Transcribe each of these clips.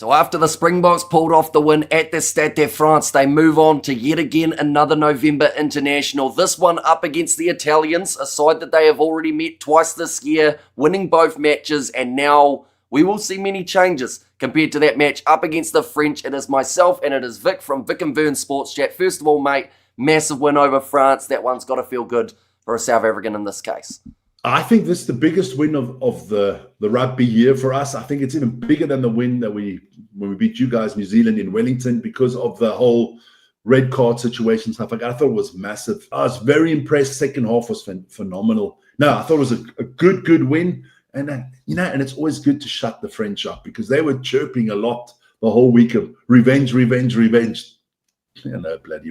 So after the Springboks pulled off the win at the Stade de France, they move on to yet again another November international. This one up against the Italians, a side that they have already met twice this year, winning both matches, and now we will see many changes compared to that match up against the French. It is myself and it is Vic from Vik&Wern Sports Chat. First of all, mate, massive win over France. That one's got to feel good for a South African in this case. I think this is the biggest win of the rugby year for us. I think it's even bigger than the win that when we beat you guys, New Zealand, in Wellington, because of the whole red card situation, stuff like that. I thought it was massive. I was very impressed. Second half was phenomenal. No, I thought it was a good win. And and it's always good to shut the French up because they were chirping a lot the whole week of revenge. Bloody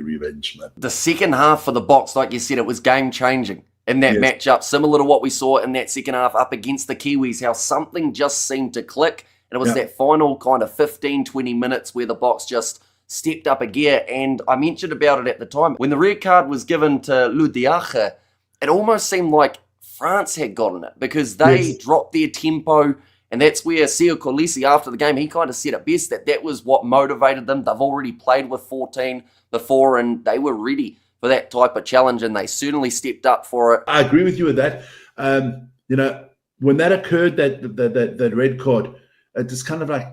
revenge, man. The second half for the Boks, like you said, it was game-changing in that matchup, similar to what we saw in that second half up against the Kiwis, how something just seemed to click. And it was that final kind of 15, 20 minutes where the Boks just stepped up a gear. And I mentioned about it at the time. When the red card was given to Ludiache, it almost seemed like France had gotten it because they dropped their tempo. And that's where Sio Kolisi, after the game, he kind of said it best, that was what motivated them. They've already played with 14 before, and they were ready for that type of challenge, and they certainly stepped up for it. I agree with you with that. When that occurred, that red card, it's kind of like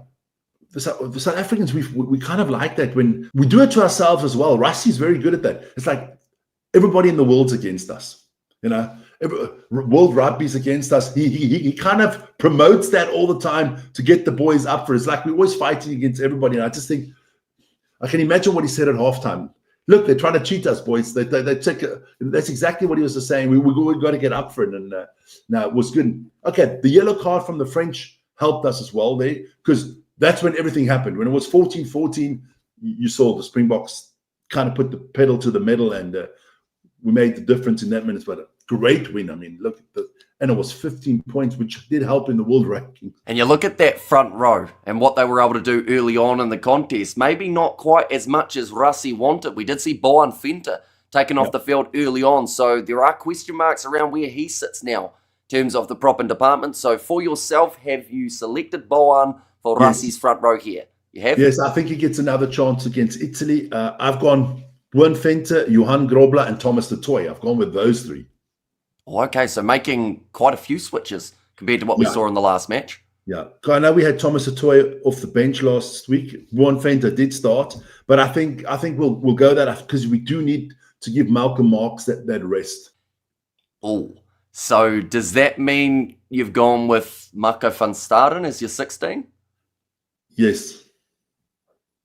the South Africans, we kind of like that when we do it to ourselves as well. Rassie's very good at that. It's like everybody in the world's against us, World Rugby's against us. He kind of promotes that all the time to get the boys up for it. It's like we're always fighting against everybody. And I just think, I can imagine what he said at halftime. Look, they're trying to cheat us, boys. They take that's exactly what he was saying. We got to get up for it. And no, it was good. Okay, the yellow card from the French helped us as well there because that's when everything happened. When it was 14-14, you saw the Springboks kind of put the pedal to the metal and we made the difference in that minute. But a great win. I mean, look at and it was 15 points, which did help in the world ranking. And you look at that front row and what they were able to do early on in the contest. Maybe not quite as much as Rassie wanted. We did see Vik&Wern taken off the field early on. So there are question marks around where he sits now in terms of the prop and department. So for yourself, have you selected Vik&Wern for Rassie's front row here? You have? Yes, I think he gets another chance against Italy. I've gone Vik&Wern, Johan Grobler, and Thomas du Toit. I've gone with those three. Oh, okay, so making quite a few switches compared to what we saw in the last match. Yeah, I know we had Thomas du Toit off the bench last week. Vik&Wern did start, but I think we'll go that because we do need to give Malcolm Marx that rest. Oh, so does that mean you've gone with Marco van Staden as your 16? Yes.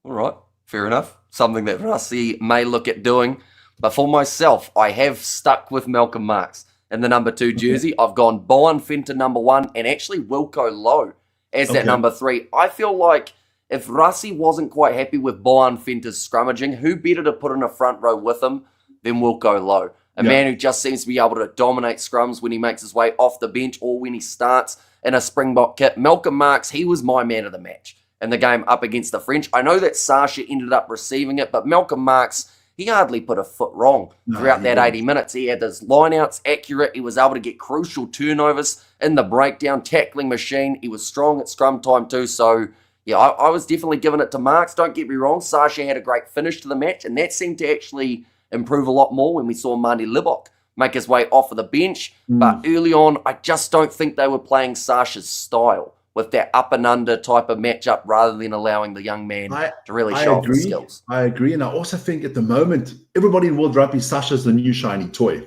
All right, fair enough. Something that Rassie may look at doing. But for myself, I have stuck with Malcolm Marx in the number 2 jersey. I've gone Vik&Wern number 1 and actually Wilco Low as that number 3. I feel like if Rassie wasn't quite happy with Vik&Wern's scrummaging, who better to put in a front row with him than Wilco Low? A man who just seems to be able to dominate scrums when he makes his way off the bench or when he starts in a Springbok kit. Malcolm Marx, he was my man of the match in the game up against the French. I know that Sasha ended up receiving it, but Malcolm Marx, he hardly put a foot wrong throughout that 80 minutes. He had his lineouts accurate. He was able to get crucial turnovers in the breakdown, tackling machine. He was strong at scrum time too. So, yeah, I was definitely giving it to Marx. Don't get me wrong. Sasha had a great finish to the match, and that seemed to actually improve a lot more when we saw Marty Libok make his way off of the bench. But early on, I just don't think they were playing Sasha's style with that up and under type of matchup rather than allowing the young man to really show off his skills. I agree. And I also think at the moment, everybody in World Rugby, Sasha's the new shiny toy.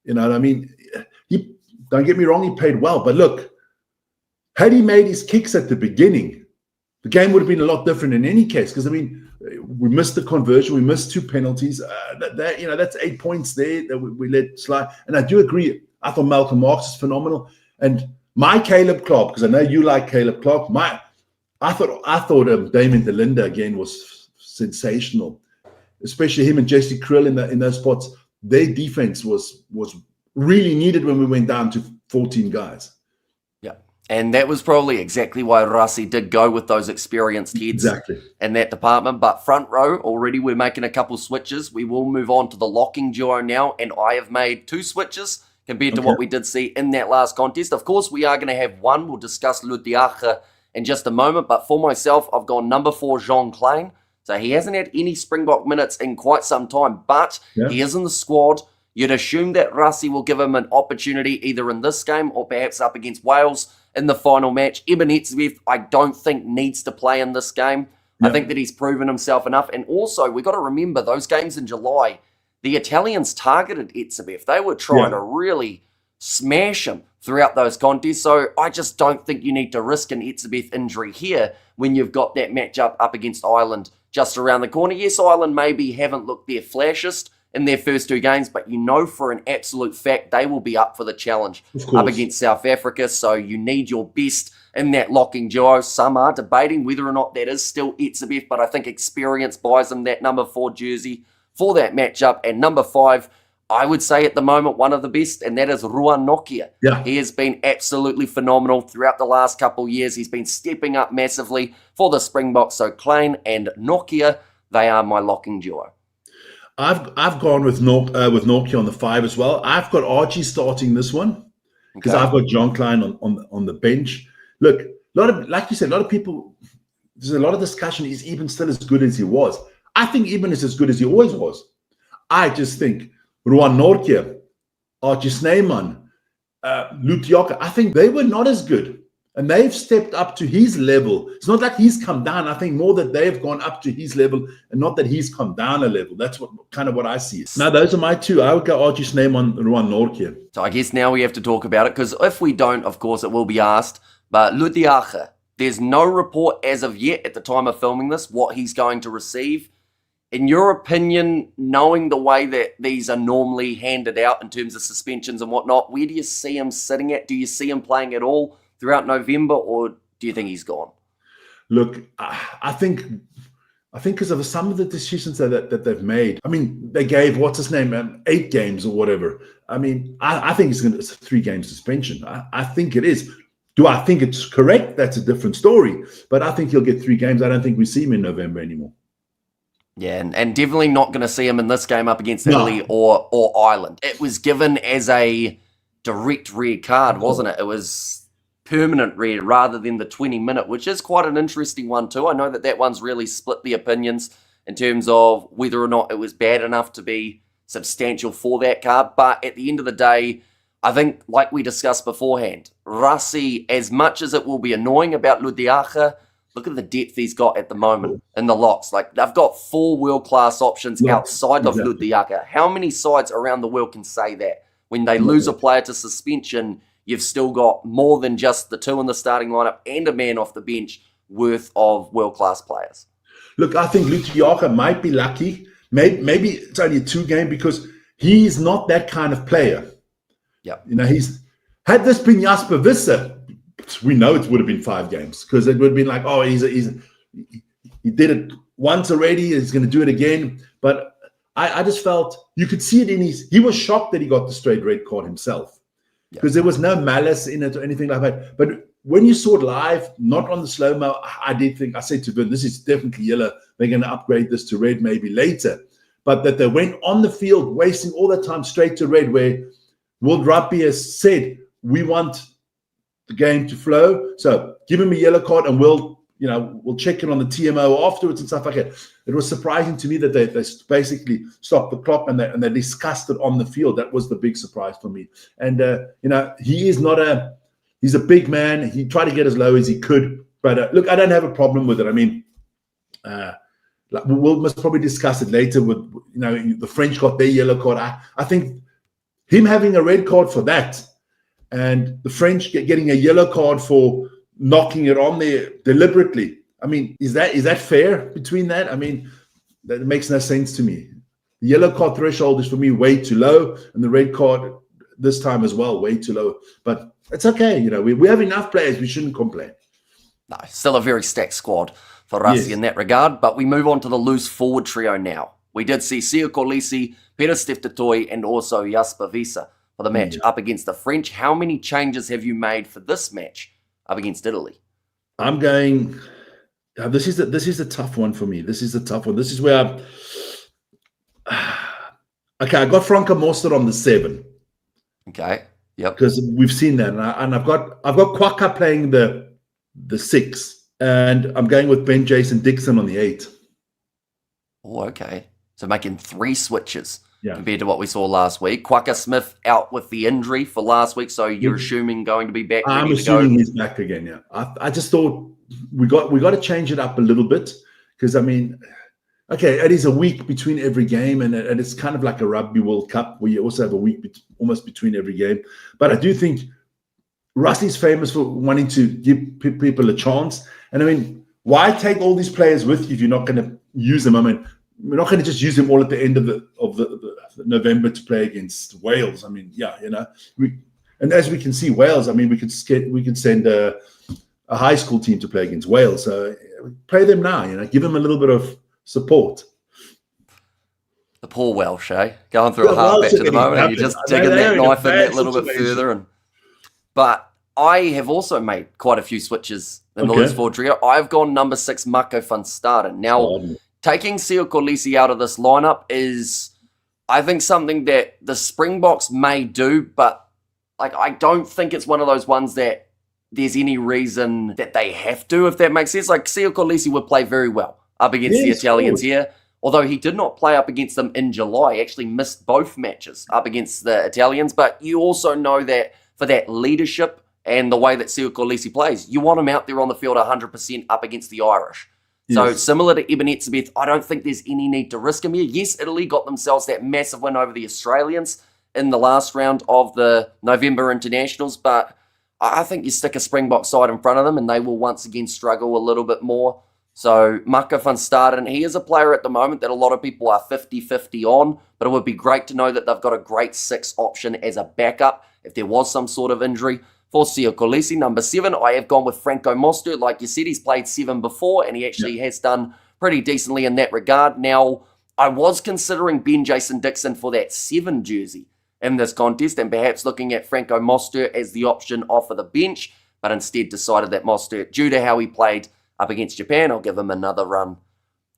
You know what I mean? Don't get me wrong, he played well. But look, had he made his kicks at the beginning, the game would have been a lot different in any case. Because, I mean, we missed the conversion. We missed 2 penalties. That's 8 points there that we let slide. And I do agree. I thought Malcolm Marx is phenomenal. And my Caleb Clark, because I know you like Caleb Clark. I thought Damien Delinda again was sensational, especially him and Jesse Krill in those spots. Their defense was really needed when we went down to 14 guys. Yeah, and that was probably exactly why Rassie did go with those experienced heads in that department. But front row, already we're making a couple switches. We will move on to the locking duo now, and I have made 2 switches compared to what we did see in that last contest. Of course, we are going to have one. We'll discuss Ludiache in just a moment. But for myself, I've gone number 4, Jean Klein. So he hasn't had any Springbok minutes in quite some time, but he is in the squad. You'd assume that Rassie will give him an opportunity either in this game or perhaps up against Wales in the final match. Ebenezer, I don't think needs to play in this game. I think that he's proven himself enough. And also, we've got to remember those games in July, the Italians targeted Etzebeth. They were trying to really smash him throughout those contests. So I just don't think you need to risk an Etzebeth injury here when you've got that matchup up against Ireland just around the corner. Yes, Ireland maybe haven't looked their flashiest in their first 2 games, but you know for an absolute fact they will be up for the challenge up against South Africa. So you need your best in that locking duo. Some are debating whether or not that is still Etzebeth, but I think experience buys him that number 4 jersey for that matchup. And number 5, I would say at the moment one of the best, and that is Ruan Nokia. He has been absolutely phenomenal throughout the last couple of years. He's been stepping up massively for the Springboks. So Klein and Nokia, they are my locking duo. I've gone with Nokia on the 5 as well. I've got Archie starting this one because I've got John Klein on the bench. Look, like you said, a lot of people, there's a lot of discussion. He's even still as good as he was. I think even is as good as he always was. I just think Ruan Nokia, Archie Snyman, Lutioka, I think they were not as good. And they've stepped up to his level. It's not like he's come down. I think more that they've gone up to his level and not that he's come down a level. That's kind of what I see. Now, those are my 2. I would go Archie Snyman and Ruan Nokia. So I guess now we have to talk about it, because if we don't, of course, it will be asked. But Lutiaga, there's no report as of yet at the time of filming this what he's going to receive. In your opinion, knowing the way that these are normally handed out in terms of suspensions and whatnot, where do you see him sitting at? Do you see him playing at all throughout November, or do you think he's gone? Look, I think because of some of the decisions that they've made. I mean, they gave, what's his name, 8 games or whatever. I mean, I think it's a 3-game suspension. I think it is. Do I think it's correct? That's a different story. But I think he'll get 3 games. I don't think we see him in November anymore. Yeah, and definitely not going to see him in this game up against Italy or Ireland. It was given as a direct red card, wasn't it? It was permanent red rather than the 20-minute, which is quite an interesting one too. I know that one's really split the opinions in terms of whether or not it was bad enough to be substantial for that card. But at the end of the day, I think, like we discussed beforehand, Rassie, as much as it will be annoying about Ludiaga, look at the depth he's got at the moment in the locks. Like, they've got 4 world-class options outside of Ludiaga. How many sides around the world can say that? When they lose a player to suspension, you've still got more than just the 2 in the starting lineup and a man off the bench worth of world-class players. Look, I think Ludiaga might be lucky. Maybe it's only a 2-game because he's not that kind of player. You know, had this been Jasper Visser, we know it would have been 5 games because it would have been like, oh, he did it once already, he's going to do it again. But I just felt you could see it in he was shocked that he got the straight red card himself because there was no malice in it or anything like that. But when you saw it live, not on the slow-mo, I said to Vern, this is definitely yellow. They're going to upgrade this to red maybe later. But that they went on the field, wasting all that time straight to red, where World Rugby has said, we want the game to flow. So give him a yellow card and we'll check it on the TMO afterwards and stuff like that. It was surprising to me that they basically stopped the clock and they discussed it on the field. That was the big surprise for me. And, he's a big man. He tried to get as low as he could. But look, I don't have a problem with it. I mean, we must probably discuss it later with, the French got their yellow card. I think him having a red card for that and the French getting a yellow card for knocking it on there deliberately. I mean, is that fair between that? I mean, that makes no sense to me. The yellow card threshold is for me way too low, and the red card this time as well, way too low. But it's okay. We have enough players. We shouldn't complain. No, still a very stacked squad for Rassie in that regard. But we move on to the loose forward trio now. We did see Sia Kolisi, Peter Steftotoy, and also Jasper Visser for the match up against the French. How many changes have you made for this match up against Italy? I'm going. This is a tough one for me. This is a tough one. This is where I got Franco Mostert on the 7. Okay. Yep. Because we've seen that, and I've got Kwaka playing the the 6. And I'm going with Ben Jason Dixon on the 8. Oh, okay. So making 3 switches Yeah. compared to what we saw last week. Quacker Smith out with the injury for last week, so you're assuming going to be back ready I'm to go? assuming he's back again, yeah. I just thought we got to change it up a little bit because, I mean, okay, it is a week between every game, and it's kind of like a Rugby World Cup where you also have a week almost between every game. But I do think Rassie's famous for wanting to give people a chance. And I mean, why take all these players with you if you're not going to use them? I mean, we're not going to just use them all at the end of the November to play against Wales. I mean, yeah, and as we can see, Wales. I mean, we could send a high school team to play against Wales. So play them now. Give them a little bit of support. The poor Welsh, going through a hard patch at the moment, and you're just digging that knife in that little bit further. But I have also made quite a few switches in the loose forward trio. I've gone number 6, Mako van Staden. Now, taking Sio Kolisi out of this lineup is, I think, something that the Springboks may do, but I don't think it's one of those ones that there's any reason that they have to, if that makes sense. Like, Sio Kolisi would play very well up against the Italians here, although he did not play up against them in July. He actually missed both matches up against the Italians, but you also know that for that leadership and the way that Sio Kolisi plays, you want him out there on the field 100% up against the Irish. So similar to Eben Etzebeth, I don't think there's any need to risk him here. Yes, Italy got themselves that massive win over the Australians in the last round of the November internationals, but I think you stick a Springbok side in front of them and they will once again struggle a little bit more. So Mako van Staden, he is a player at the moment that a lot of people are 50-50 on, but it would be great to know that they've got a great 6 option as a backup if there was some sort of injury. For Sio Kolisi, number 7, I have gone with Franco Mostert. Like you said, he's played 7 before, and he actually has done pretty decently in that regard. Now, I was considering Ben Jason Dixon for that 7 jersey in this contest, and perhaps looking at Franco Mostert as the option off of the bench, but instead decided that Mostert, due to how he played up against Japan, I'll give him another run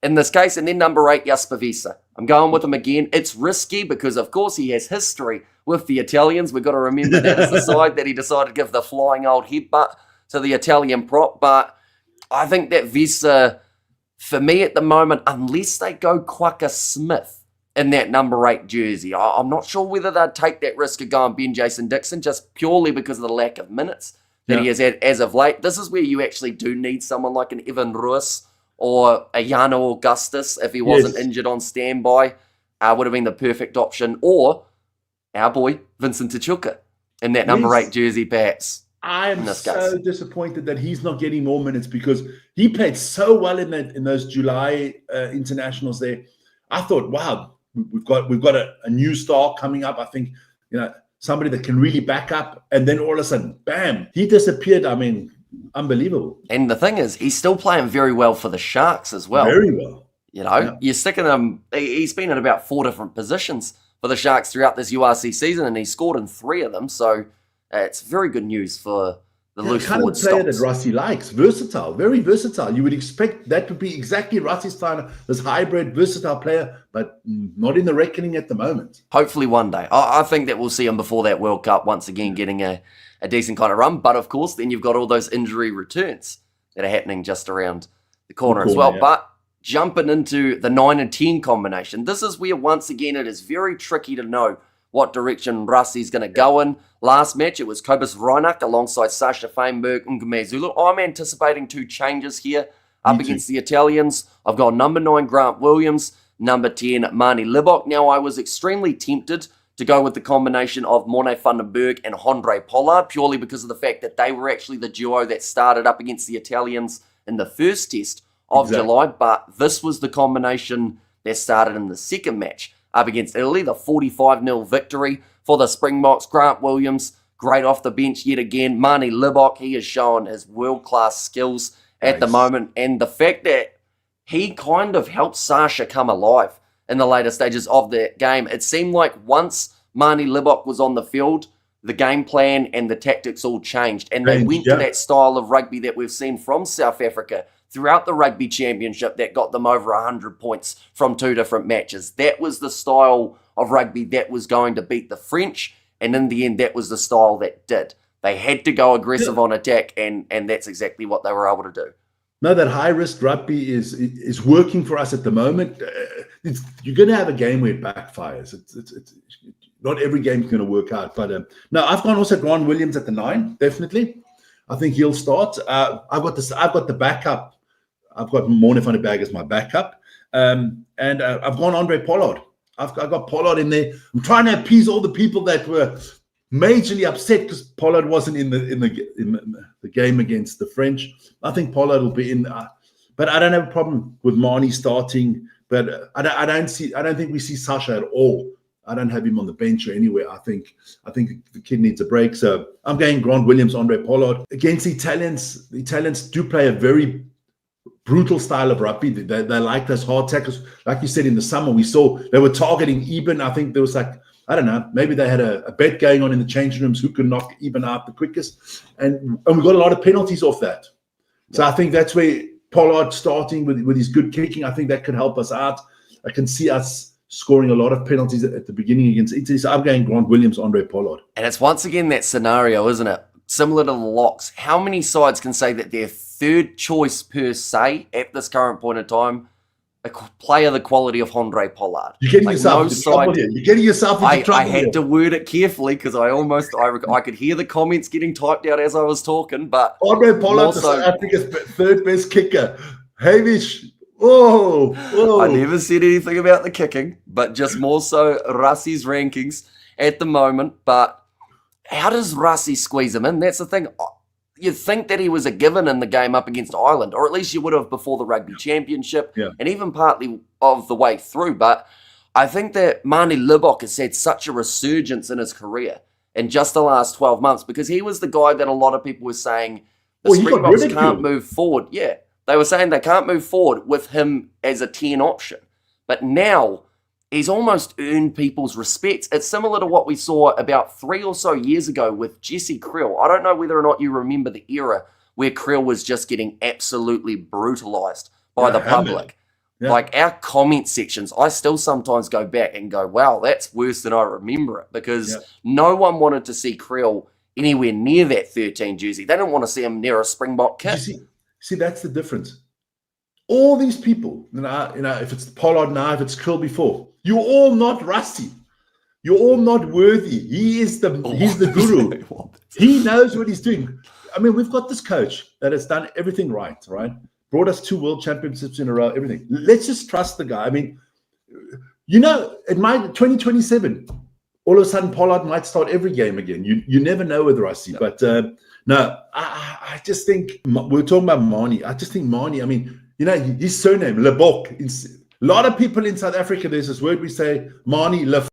in this case. And then number 8, Jasper Wiese. I'm going with him again. It's risky because, of course, he has history with the Italians. We've got to remember that is the side that he decided to give the flying old headbutt to the Italian prop. But I think that Wiese, for me at the moment, unless they go Quacker Smith in that number 8 jersey, I'm not sure whether they'd take that risk of going Ben Jason Dixon just purely because of the lack of minutes that he has had as of late. This is where you actually do need someone like an Evan Ruiz or a Jano Augustus if he wasn't injured on standby. Would have been the perfect option. Or our boy, Vincent Tachuka, in that number 8 jersey, perhaps. I'm so disappointed that he's not getting more minutes because he played so well in those July internationals there. I thought, wow, we've got a new star coming up. I think, somebody that can really back up. And then all of a sudden, bam, he disappeared. I mean, unbelievable. And the thing is, he's still playing very well for the Sharks as well. Very well. You're sticking him, he's been in about 4 different positions for the Sharks throughout this URC season, and he scored in 3 of them. So it's very good news for the loose forward stocks. The kind of player stocks. that Rassie likes. Versatile, very versatile. You would expect that to be exactly Rassie's style, this hybrid, versatile player, but not in the reckoning at the moment. Hopefully one day. I think that we'll see him before that World Cup once again getting a decent kind of run. But of course, then you've got all those injury returns that are happening just around the corner as well. Yeah. But jumping into the 9 and 10 combination, this is where once again it is very tricky to know what direction Rassie's going to go in. Last match, it was Kobus Reinach alongside Sasha Feinberg and Ngume Zulu. I'm anticipating 2 changes here up against the Italians. I've got number 9, Grant Williams, number 10, Mani Libok. Now, I was extremely tempted to go with the combination of Morne van den Berg and Andre Pollard, purely because of the fact that they were actually the duo that started up against the Italians in the first test of July, but this was the combination that started in the second match up against Italy, the 45-0 victory for the Springboks. Grant Williams, great off the bench yet again. Mani Libok, he has shown his world-class skills at the moment, and the fact that he kind of helped Sasha come alive in the later stages of the game. It seemed like once Mani Libok was on the field, the game plan and the tactics all changed, and they went to that style of rugby that we've seen from South Africa throughout the Rugby Championship that got them over 100 points from 2 different matches. That was the style of rugby that was going to beat the French, and in the end, that was the style that did. They had to go aggressive on attack, and that's exactly what they were able to do. No, that high-risk rugby is working for us at the moment. You're going to have a game where it backfires. It's not every game is going to work out. But no, I've gone also Grant Williams at the 9, definitely. I think he'll start. I've got the backup. I've got Morne van der Berg as my backup. And I've gone Andre Pollard. I've got Pollard in there. I'm trying to appease all the people that were majorly upset because Pollard wasn't in the game against the French. I think Pollard will be in, but I don't have a problem with Marnie starting. But I don't think we see Sasha at all. I don't have him on the bench or anywhere. I think the kid needs a break. So I'm going Grant Williams, Andre Pollard against the Italians. The Italians do play a very brutal style of rugby. They like those hard tackles. Like you said, in the summer, we saw they were targeting Eben. I think there was I don't know, maybe they had a bet going on in the changing rooms who could knock Eben out the quickest. And we got a lot of penalties off that. So I think that's where Pollard starting with his good kicking, I think that could help us out. I can see us scoring a lot of penalties at the beginning against Italy. So I'm going Grant Williams, Andre Pollard. And it's once again that scenario, isn't it? Similar to the locks. How many sides can say that their third choice per se at this current point in time, a player the quality of Andre Pollard? You're getting yourself into trouble here. You're getting yourself into trouble. I had to word it carefully because I could hear the comments getting typed out as I was talking. But Andre Pollard, South Africa's third best kicker. Hamish. Oh, I never said anything about the kicking, but just more so Rassie's rankings at the moment. But how does Rassie squeeze him in? That's the thing. You'd think that he was a given in the game up against Ireland, or at least you would have before the Rugby Championship, and even partly of the way through. But I think that Manie Libbok has had such a resurgence in his career in just the last 12 months because he was the guy that a lot of people were saying the Springboks can't move forward. Yeah, they were saying they can't move forward with him as a 10 option. But now he's almost earned people's respect. It's similar to what we saw about 3 or so years ago with Jesse Kriel. I don't know whether or not you remember the era where Kriel was just getting absolutely brutalized by the public. Yeah. Like our comment sections, I still sometimes go back and go, wow, that's worse than I remember it because no one wanted to see Kriel anywhere near that 13 jersey. They didn't want to see him near a Springbok kit. See, that's the difference. All these people, if it's Pollard now, if it's Kriel before, you're all not Rassie. You're all not worthy. He's the guru. He knows what he's doing. I mean, we've got this coach that has done everything right? Brought us 2 world championships in a row, everything. Let's just trust the guy. I mean, it might 2027, all of a sudden Pollard might start every game again. You never know with Rassie. But no, I just think we're talking about Marnie. I just think Marnie, I mean, his surname, Libbok. A lot of people in South Africa, there's this word we say, Marnie Lef,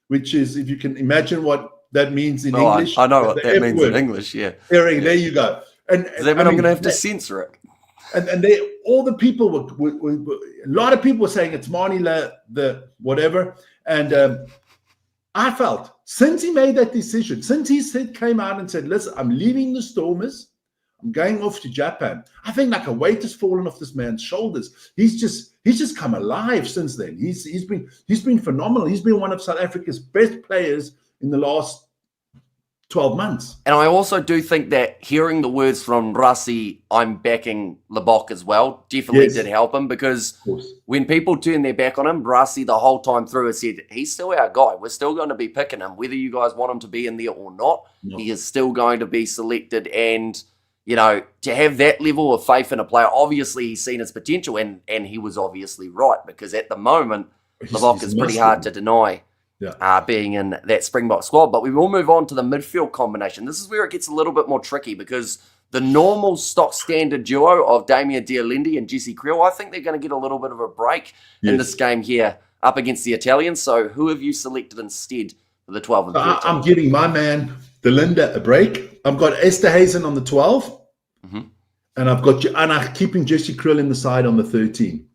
which is, if you can imagine what that means in English. I know what that means in English, yeah. There you go. And does that mean I'm going to have to censor it? And all the people were a lot of people were saying it's Marnie the whatever. And I felt, since he made that decision, since he came out and said, listen, I'm leaving the Stormers, I'm going off to Japan. I think like a weight has fallen off this man's shoulders. He's just come alive since then. He's been phenomenal. He's been one of South Africa's best players in the last 12 months. And I also do think that hearing the words from Rassie, I'm backing Libbok as well, definitely did help him because when people turn their back on him, Rassie the whole time through has said, he's still our guy. We're still going to be picking him. Whether you guys want him to be in there or not, he is still going to be selected. And to have that level of faith in a player, obviously he's seen his potential and he was obviously right because at the moment, Libbok is pretty hard to deny being in that Springbok squad. But we will move on to the midfield combination. This is where it gets a little bit more tricky because the normal stock standard duo of Damian Dialendi and Jesse Kriel, I think they're going to get a little bit of a break in this game here up against the Italians. So who have you selected instead for the 12 and 13? I'm giving my man Delinda a break. I've got Esterhazen on the 12. And I'm keeping Jesse Kriel in the side on the 13.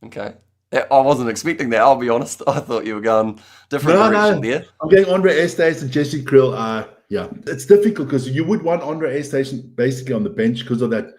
Okay. I wasn't expecting that, I'll be honest. I thought you were going different direction there. I'm getting Andre Esterhazen and Jesse Kriel. It's difficult because you would want Andre Esterhazen basically on the bench because of that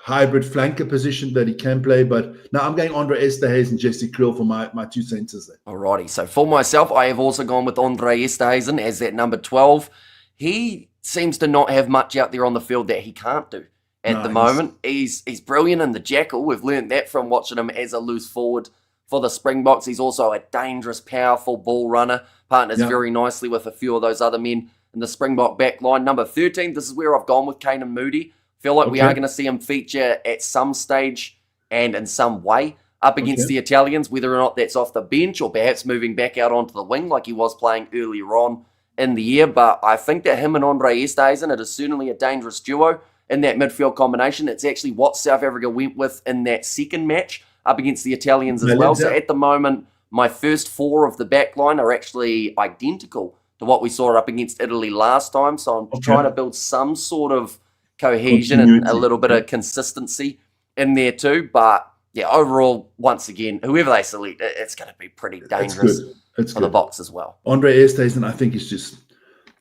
hybrid flanker position that he can play. But now I'm going Andre Esterhuizen and Jesse Kriel for my two centers there. Alrighty, so for myself, I have also gone with Andre Esterhuizen as that number 12. He seems to not have much out there on the field that he can't do at the moment. He's brilliant in the jackal. We've learned that from watching him as a loose forward for the Springboks. He's also a dangerous, powerful ball runner. Partners very nicely with a few of those other men in the Springbok backline. Number 13, this is where I've gone with Canan Moodie. Feel like we are going to see him feature at some stage and in some way up against the Italians, whether or not that's off the bench or perhaps moving back out onto the wing like he was playing earlier on in the year. But I think that him and Andre Esterhuizen, it is certainly a dangerous duo in that midfield combination. It's actually what South Africa went with in that second match up against the Italians as well. So at the moment, my first four of the back line are actually identical to what we saw up against Italy last time. So I'm trying to build some sort of cohesion and a little bit of consistency in there too. But yeah, overall, once again, whoever they select, it's going to be pretty dangerous for the Boks as well. Andre Esterhuizen, I think, is just,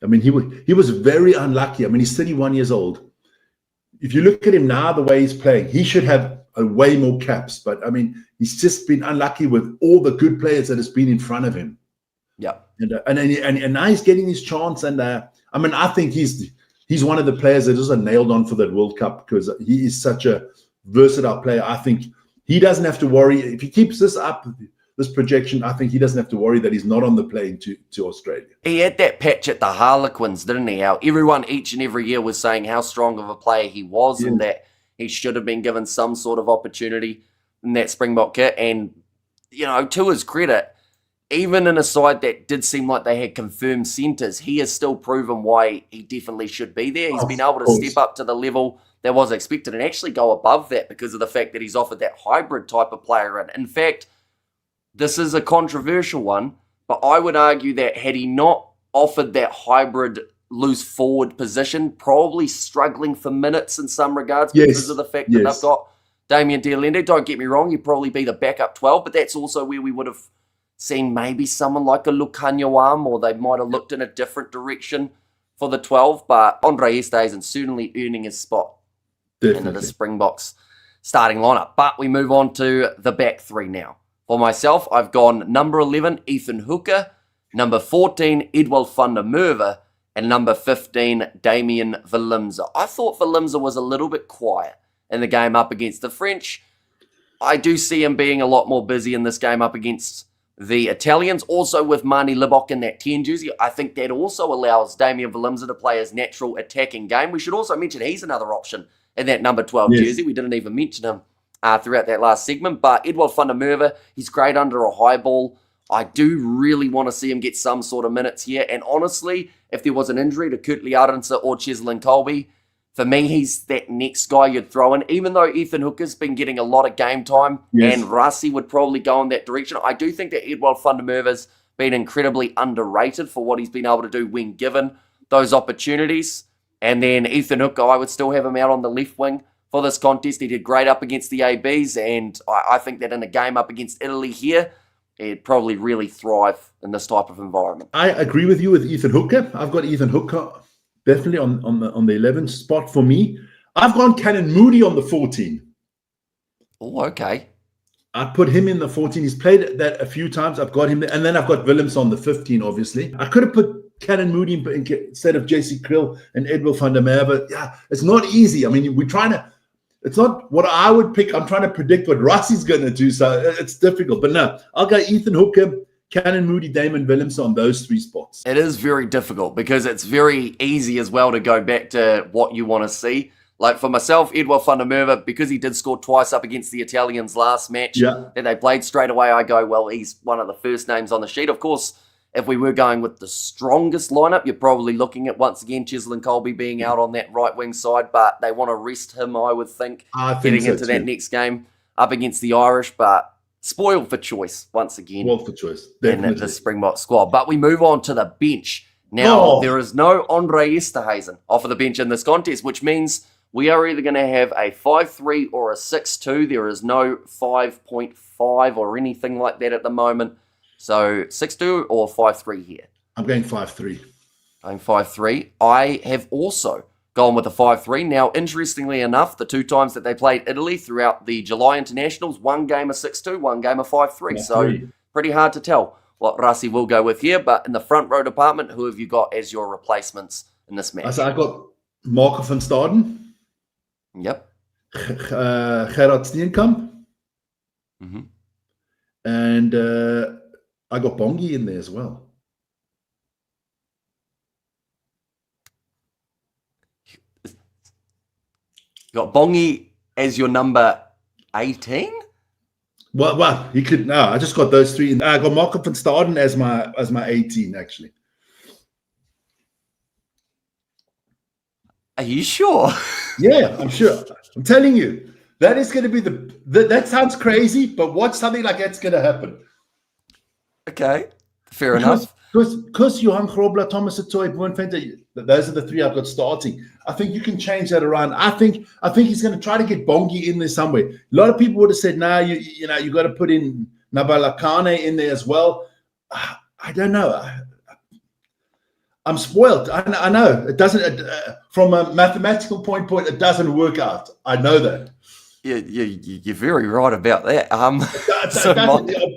I mean, he was very unlucky. I mean, he's 31 years old. If you look at him now, the way he's playing, he should have way more caps. But I mean, he's just been unlucky with all the good players that has been in front of him. Yeah, and now he's getting his chance. And I mean, I think he's one of the players that is nailed on for that World Cup because he is such a versatile player. I think he doesn't have to worry if he keeps this up. This projection, I think he doesn't have to worry that he's not on the plane to Australia. He had that patch at the Harlequins, didn't he? How everyone each and every year was saying how strong of a player he was and that he should have been given some sort of opportunity in that Springbok kit. And, you know, to his credit, even in a side that did seem like they had confirmed centres, he has still proven why he definitely should be there. He's been able to step up to the level that was expected and actually go above that because of the fact that he's offered that hybrid type of player. And in fact, this is a controversial one, but I would argue that had he not offered that hybrid loose forward position, probably struggling for minutes in some regards because of the fact that they've got Damian de Allende. Don't get me wrong, he'd probably be the backup 12, but that's also where we would have seen maybe someone like a Lukhanyo, or they might have looked in a different direction for the 12, but Andre Esterhuizen certainly earning his spot into the Springboks starting lineup. But we move on to the back three now. For myself, I've gone number 11, Ethan Hooker, number 14, Edwill van der Merwe, and number 15, Damian Willemse. I thought Willemse was a little bit quiet in the game up against the French. I do see him being a lot more busy in this game up against the Italians. Also with Mani Libbok in that 10 jersey, I think that also allows Damian Willemse to play his natural attacking game. We should also mention he's another option in that number 12 jersey. We didn't even mention him throughout that last segment. But Edwill van der Merwe, he's great under a high ball. I do really want to see him get some sort of minutes here. And honestly, if there was an injury to Kurtley Arendse or Cheslin Colby, for me, he's that next guy you'd throw in. Even though Ethan Hooker's been getting a lot of game time and Rassie would probably go in that direction, I do think that Edwill van der Merwe's been incredibly underrated for what he's been able to do when given those opportunities. And then Ethan Hooker, I would still have him out on the left wing for this contest. He did great up against the ABs, and I think that in a game up against Italy here, he'd probably really thrive in this type of environment. I agree with you with Ethan Hooker. I've got Ethan Hooker definitely on the 11th spot for me. I've gone Canan Moodie on the 14. Oh, okay. I put him in the 14. He's played that a few times. I've got him there. And then I've got Willemse on the 15, obviously. I could have put Canan Moodie instead of JC Kriel and Edwill van der Merwe. Yeah, it's not easy. I mean, it's not what I would pick. I'm trying to predict what Rassie's going to do, so it's difficult. But no, I'll go Ethan Hooker, Canan Moodie, Damon Willemse on those three spots. It is very difficult because it's very easy as well to go back to what you want to see. Like for myself, Edwill van der Merwe, because he did score twice up against the Italians last match that they played straight away, I go, well, he's one of the first names on the sheet. Of course, if we were going with the strongest lineup, you're probably looking at, once again, Cheslin Colby being out on that right wing side, but they want to rest him, I would think, getting into that next game up against the Irish. But spoiled for choice, once again. Spoiled for choice, definitely. In the Springbok squad. But we move on to the bench. Now, there is no Andre Esterhuizen off of the bench in this contest, which means we are either going to have a 5-3 or a 6-2. There is no 5.5 or anything like that at the moment. So 6-2 or 5-3 here? I'm going 5-3. Going 5-3. I have also gone with a 5-3. Now, interestingly enough, the 2 times that they played Italy throughout the July internationals, one game a 6-2, one game a 5-3. So pretty hard to tell what Rassie will go with here. But in the front row department, who have you got as your replacements in this match? So I got Marco van Staden. Yep. Gerard Steenkamp. Mm-hmm. And I got Bongi in there as well. You got Bongi as your number 18? Well, he could. No, I just got those 3. I got Marco van Staden as my 18, actually. Are you sure? Yeah, I'm sure. I'm telling you, that is going to be that sounds crazy, but watch something like that's going to happen. Okay, fair enough. Because Johan Grobler, Thomas Atoy, Boone Venter, those are the 3 I've got starting. I think you can change that around. I think he's going to try to get Bongi in there somewhere. A lot of people would have said, "Nah, you got to put in Nabalakane in there as well." I don't know. I'm spoiled. I know it doesn't. From a mathematical point, it doesn't work out. I know that. Yeah, you're very right about that. On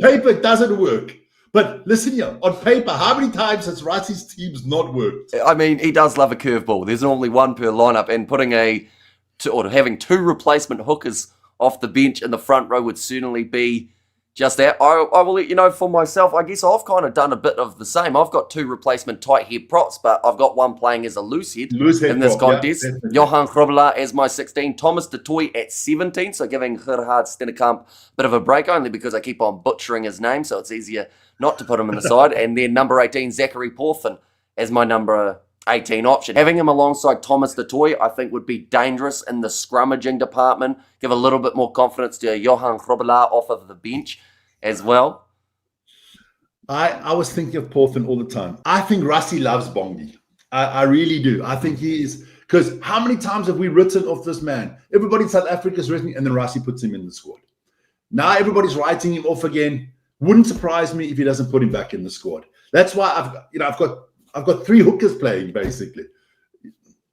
paper, it doesn't work. But listen here, on paper, how many times has Rassie's teams not worked? I mean, he does love a curveball. There's normally one per lineup, and putting having 2 replacement hookers off the bench in the front row would certainly be just that. I will let you know for myself, I guess I've kind of done a bit of the same. I've got 2 replacement tight head props, but I've got one playing as a loose head in this contest. Yeah, Johan Grobler as my 16, Thomas de Toy at 17, so giving Gerhard Stennekamp a bit of a break, only because I keep on butchering his name, so it's easier not to put him in the side. And then number 18, Zachary Porfin as my number 18 option. Having him alongside Thomas de Toy, I think would be dangerous in the scrummaging department. Give a little bit more confidence to Johan Grobler off of the bench as well. I was thinking of Porfin all the time. I think Rassie loves Bongi. I really do. I think he is, because how many times have we written off this man? Everybody in South Africa has written, and then Rassie puts him in the squad. Now everybody's writing him off again. Wouldn't surprise me if he doesn't put him back in the squad. That's why I've got 3 hookers playing basically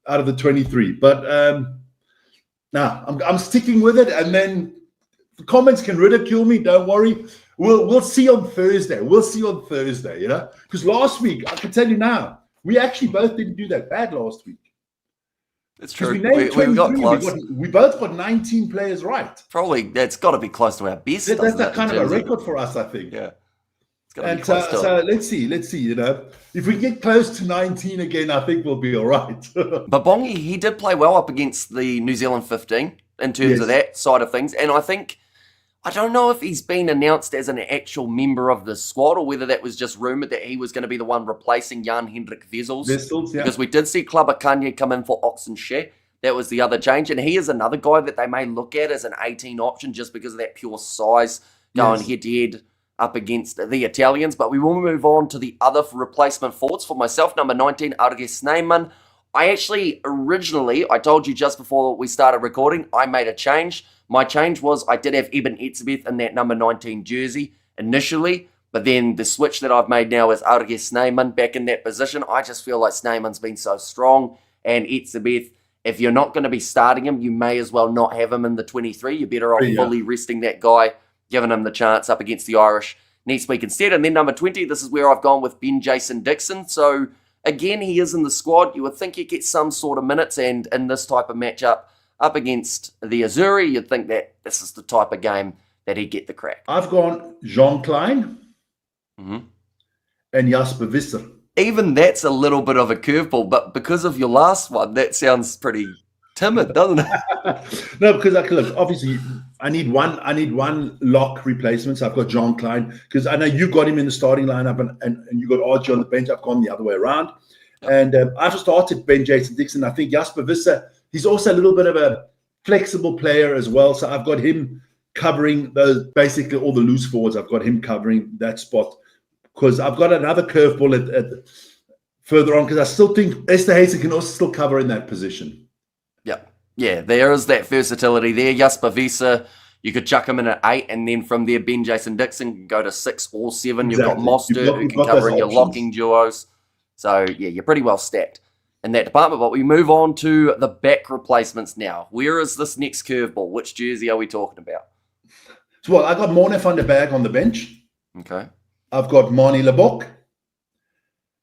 out of the 23. But I'm sticking with it. And then the comments can ridicule me. Don't worry. We'll see on Thursday. Because last week, I can tell you now, we actually both didn't do that bad last week. It's true. We got close. We both got 19 players right. Probably that's got to be close to our best. That's that kind of a record for us, I think. Yeah. And so let's see. If we get close to 19 again, I think we'll be all right. But Bongi, he did play well up against the New Zealand 15 in terms of that side of things. And I don't know if he's been announced as an actual member of the squad or whether that was just rumoured that he was going to be the one replacing Jan-Hendrik Wessels. Yeah. Because we did see Clubber Kanye come in for Oxenshire. That was the other change. And he is another guy that they may look at as an 18 option just because of that pure size going head-to-head up against the Italians. But we will move on to the other replacement forwards. For myself, number 19, Arge Snyman. I told you just before we started recording, I made a change. My change was I did have Eben Etzebeth in that number 19 jersey initially, but then the switch that I've made now is Arge Snyman back in that position. I just feel like Snyman's been so strong, and Etzebeth, if you're not going to be starting him, you may as well not have him in the 23. You're better off fully resting that guy, giving him the chance up against the Irish next week instead. And then number 20, this is where I've gone with Ben Jason Dixon. So again, he is in the squad. You would think he'd get some sort of minutes, and in this type of matchup up against the Azuri, you'd think that this is the type of game that he'd get the crack. I've gone Jean Klein and Jasper Visser. Even that's a little bit of a curveball, but because of your last one, that sounds pretty timid, doesn't it? No, because look, obviously I need one lock replacement. So I've got Jean Klein, because I know you got him in the starting lineup and you got Archie on the bench. I've gone the other way around. And I've started Ben Jason Dixon. I think Jasper Visser, he's also a little bit of a flexible player as well. So I've got him covering basically all the loose forwards. I've got him covering that spot, because I've got another curveball at further on, because I still think Esterhuizen can also still cover in that position. Yeah, there is that versatility there. Jasper Visser, you could chuck him in at 8, and then from there, Ben Jason Dixon can go to 6 or 7. You've got Mostert, who can cover in your locking duos. So, yeah, you're pretty well stacked in that department. But we move on to the back replacements now. Where is this next curveball? Which jersey are we talking about? So, well, I got Morne van der Berg on the bench. Okay. I've got Manie Lebok.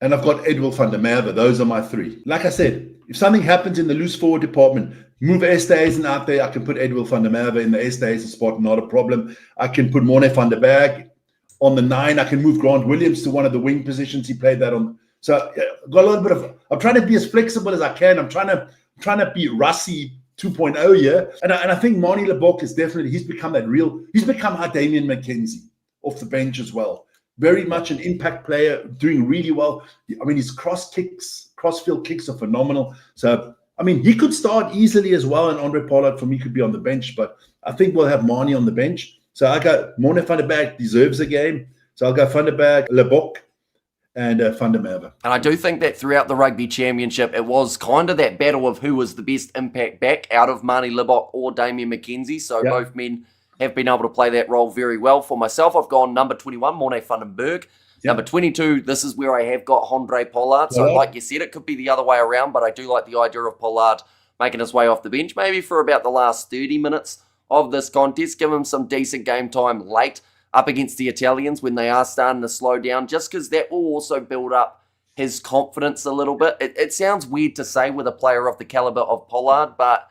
And I've got Edwin van der Merwe. Those are my three. Like I said, if something happens in the loose forward department, move Esterhuizen out there. I can put Edwin van der Merwe in the Esterhuizen spot, not a problem. I can put Morne van der Berg on the 9. I can move Grant Williams to one of the wing positions. He played that on. So yeah, I've got a little bit of. I'm trying to be as flexible as I can. I'm trying to be Rassie 2.0 here. And I think Manie Lebok is definitely. He's become our Damian McKenzie off the bench as well. Very much an impact player, doing really well. I mean, his crossfield kicks are phenomenal. So, I mean, he could start easily as well, and Andre Pollard, for me, could be on the bench. But I think we'll have Manie on the bench. So I got Morne van der Berg deserves a game. So I'll go van der Berg, Lebok, and van der Merwe. And I do think that throughout the Rugby Championship, it was kind of that battle of who was the best impact back out of Manie Lebok or Damian McKenzie. So both men have been able to play that role very well. For myself, I've gone number 21, Morne van den Berg. Number 22, this is where I have got Andre Pollard. So like you said, it could be the other way around, but I do like the idea of Pollard making his way off the bench, maybe for about the last 30 minutes of this contest. Give him some decent game time late up against the Italians when they are starting to slow down, just because that will also build up his confidence a little bit. It sounds weird to say with a player of the caliber of Pollard, but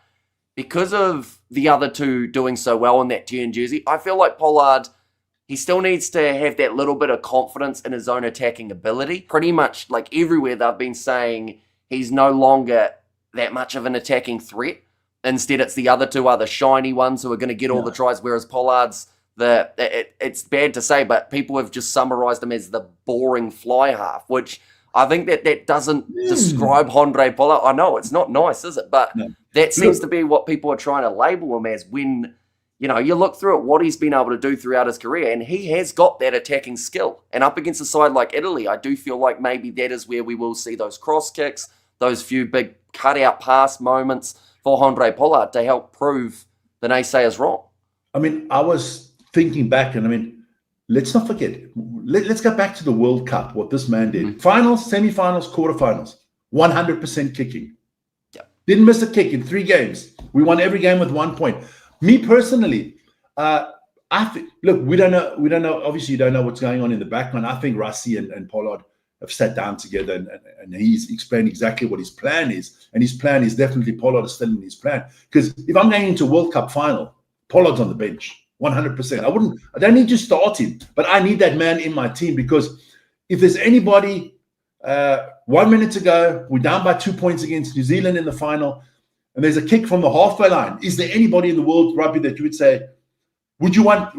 because of the other two doing so well in that turn jersey, I feel like Pollard, he still needs to have that little bit of confidence in his own attacking ability. Pretty much like everywhere they've been saying he's no longer that much of an attacking threat. Instead, it's the other two are the shiny ones who are going to get all the tries, whereas Pollard's it's bad to say, but people have just summarized him as the boring fly half, which I think that doesn't describe Andre Pollard. I know it's not nice, is it? But that seems to be what people are trying to label him as when, you know, you look through at what he's been able to do throughout his career, and he has got that attacking skill. And up against a side like Italy, I do feel like maybe that is where we will see those cross kicks, those few big cutout pass moments for Andre Pollard to help prove the naysayers wrong. I mean, I was thinking back, and I mean, let's not forget, let's go back to the World Cup, what this man did. Finals, semi-finals, quarterfinals, 100% kicking. Didn't miss a kick in 3 games. We won every game with 1 point. Me personally, I think, look, we don't know. Obviously, you don't know what's going on in the background. I think Rassie and Pollard have sat down together and he's explained exactly what his plan is. And his plan is definitely Pollard is still in his plan. Because if I'm going into a World Cup final, Pollard's on the bench, 100%. I don't need to start him, but I need that man in my team, because if there's anybody, 1 minute to go, we're down by 2 points against New Zealand in the final, and there's a kick from the halfway line. Is there anybody in the world rugby that you would say, would you want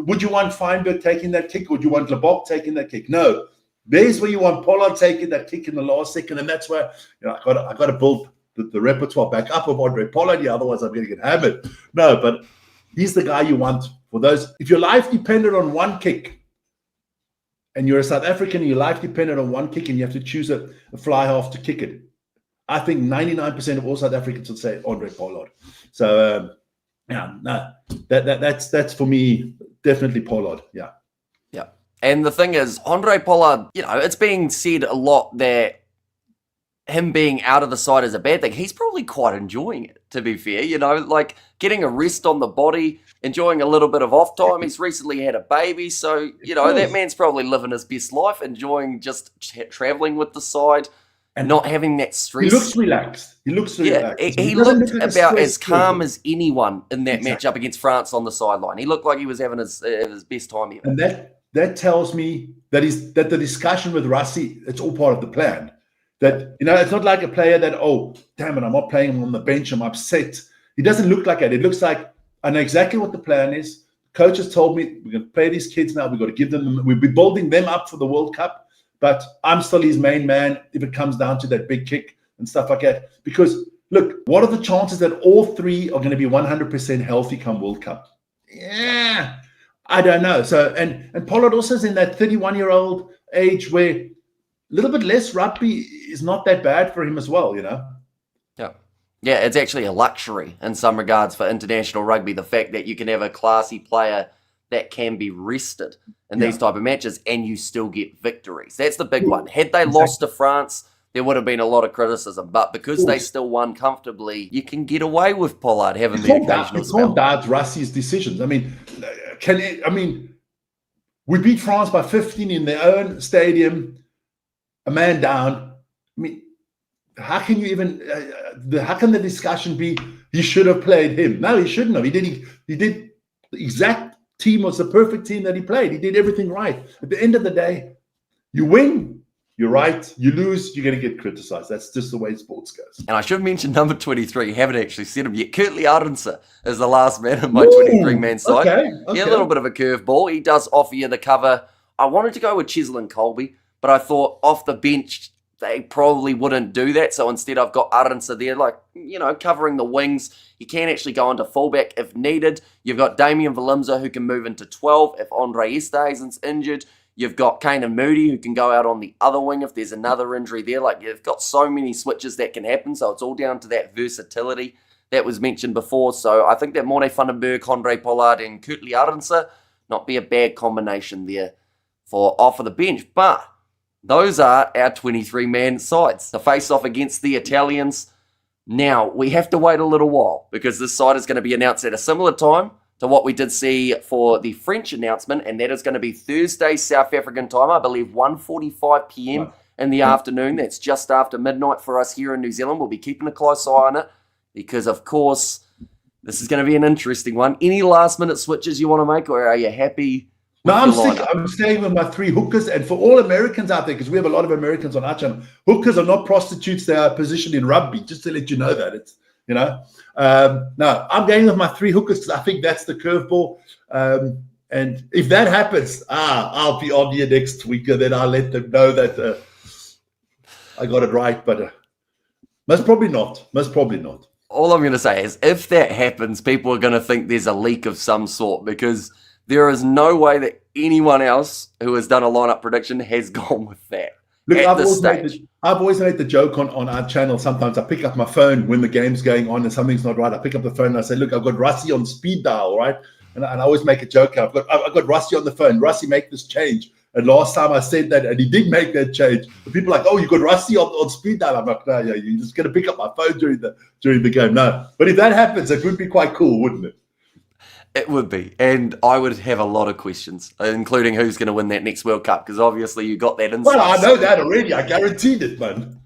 Feinberg taking that kick, or would you want Lebok taking that kick? No. There's where you want Pollard taking that kick in the last second, and that's where I got to build the repertoire back up of Andre Pollard. Yeah, otherwise I'm going to get hammered. No, but he's the guy you want for those. If your life depended on one kick, and you're a South African, and your life depended on one kick, and you have to choose a fly half to kick it, I think 99% of all South Africans would say Andre Pollard. So, that's for me, definitely Pollard. Yeah. Yeah. And the thing is, Andre Pollard, you know, it's being said a lot that him being out of the side is a bad thing. He's probably quite enjoying it, to be fair. You know, like getting a rest on the body, enjoying a little bit of off time. He's recently had a baby. So, you know, that man's probably living his best life, enjoying just traveling with the side and not having that stress. He looks relaxed. He looks relaxed. He looked about as calm as anyone in that matchup against France on the sideline. He looked like he was having his best time ever. And that tells me that the discussion with Rassie, it's all part of the plan. That, you know, it's not like a player that, oh, damn it, I'm not playing him on the bench, I'm upset. He doesn't look like that. It looks like, I know exactly what the plan is. Coach has told me, we're going to play these kids now. We've got to give them, we'll be building them up for the World Cup, but I'm still his main man if it comes down to that big kick and stuff like that. Because, look, what are the chances that all 3 are going to be 100% healthy come World Cup? Yeah, I don't know. So, and Pollard also is in that 31-year-old age where a little bit less rugby is not that bad for him as well, you know? Yeah, it's actually a luxury in some regards for international rugby, the fact that you can have a classy player that can be rested in these type of matches and you still get victories. That's the big one. Had they lost to France, there would have been a lot of criticism. But because they still won comfortably, you can get away with Pollard having the occasional spell. You can't doubt Rassie's decisions. I mean, we beat France by 15 in their own stadium, a man down. I mean, how can you even? How can the discussion be he should have played him? No, he shouldn't have. He did the exact team was the perfect team that he played. He did everything right. At the end of the day, you win, you're right. You lose, you're going to get criticized. That's just the way sports goes. And I should mention number 23. Haven't actually said him yet. Kurtley Arendse is the last man in my 23-man side. Okay. Yeah, a little bit of a curveball. He does offer you the cover. I wanted to go with Cheslin Colby, but I thought off the bench, they probably wouldn't do that. So instead, I've got Arendse there, like, covering the wings. He can actually go into fullback if needed. You've got Damian Valimza, who can move into 12 if Andre Esterhuizen's injured. You've got Kanan Moody, who can go out on the other wing if there's another injury there. Like, you've got so many switches that can happen, so it's all down to that versatility that was mentioned before. So I think that Morne van den Berg, Handré Pollard, and Kurtley Arendse not be a bad combination there for off of the bench. But those are our 23-man sides. The face-off against the Italians. Now, we have to wait a little while because this side is going to be announced at a similar time to what we did see for the French announcement, and that is going to be Thursday, South African time, I believe 1:45 p.m. in the afternoon. That's just after midnight for us here in New Zealand. We'll be keeping a close eye on it because, of course, this is going to be an interesting one. Any last-minute switches you want to make, or are you happy? No, I'm staying with my 3 hookers. And for all Americans out there, because we have a lot of Americans on our channel, hookers are not prostitutes. They are positioned in rugby, just to let you know that. It's, no, I'm going with my 3 hookers because I think that's the curveball. And if that happens, I'll be on here next week, and then I'll let them know that I got it right. But most probably not. All I'm going to say is if that happens, people are going to think there's a leak of some sort because there is no way that anyone else who has done a lineup prediction has gone with that. Look, I've always made the joke on our channel. Sometimes I pick up my phone when the game's going on and something's not right. I pick up the phone and I say, look, I've got Rassie on speed dial, right? And I always make a joke. I've got Rassie on the phone. Rassie, make this change. And last time I said that, and he did make that change. The people are like, oh, you got Rassie on speed dial. I'm like, no, yeah, you're just going to pick up my phone during the game. No. But if that happens, it would be quite cool, wouldn't it? It would be. And I would have a lot of questions, including who's going to win that next World Cup, because obviously you got that insight. Well, I know that already. I guaranteed it, man.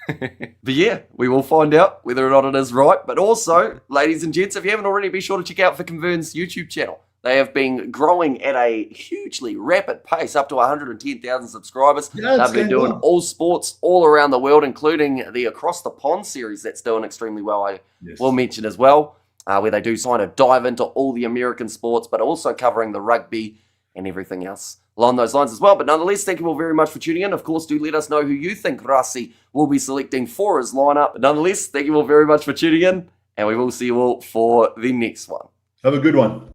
But yeah, we will find out whether or not it is right. But also, ladies and gents, if you haven't already, be sure to check out Vik&Wern's YouTube channel. They have been growing at a hugely rapid pace, up to 110,000 subscribers. Yeah, they've been doing all sports all around the world, including the Across the Pond series that's doing extremely well, I will mention as well. Where they do kind of dive into all the American sports, but also covering the rugby and everything else along those lines as well. But nonetheless, thank you all very much for tuning in. Of course, do let us know who you think Rassie will be selecting for his lineup. But nonetheless, thank you all very much for tuning in, and we will see you all for the next one. Have a good one.